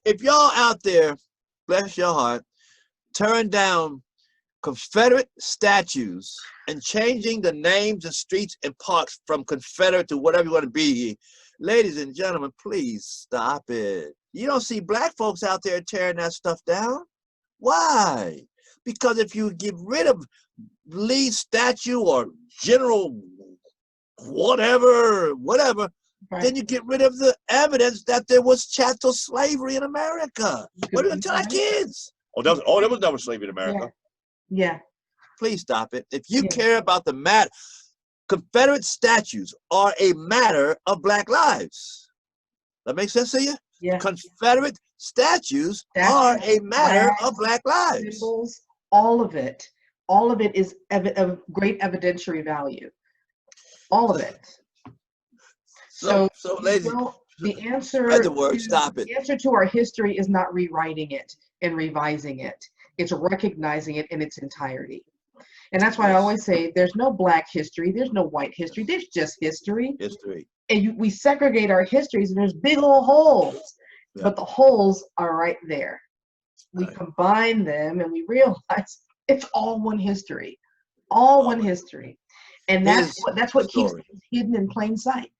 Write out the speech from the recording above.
If y'all out there, bless your heart, turn down Confederate statues and changing the names of streets and parks from Confederate to whatever you want to be, ladies and gentlemen, please stop it. You don't see black folks out there tearing that stuff down. Why? Because if you get rid of Lee's statue or General whatever, Right. then you get rid of the evidence that there was chattel slavery in America. What are you going to tell our kids? There was never slavery in America. Yeah. Please stop it. If you care about the matter, Confederate statues are a matter of black lives. That makes sense to you? Yeah. Confederate statues are a matter of black lives. Symbols, all of it is of great evidentiary value. All of it. So ladies, the answer stop it. The answer to our history is not rewriting it and revising it. It's recognizing it in its entirety. And that's why I always say there's no black history, there's no white history, there's just history. And we segregate our histories and there's big old holes. Yeah. But the holes are right there. We combine them and we realize it's all one history. All one history. And that's what keeps things hidden in plain sight.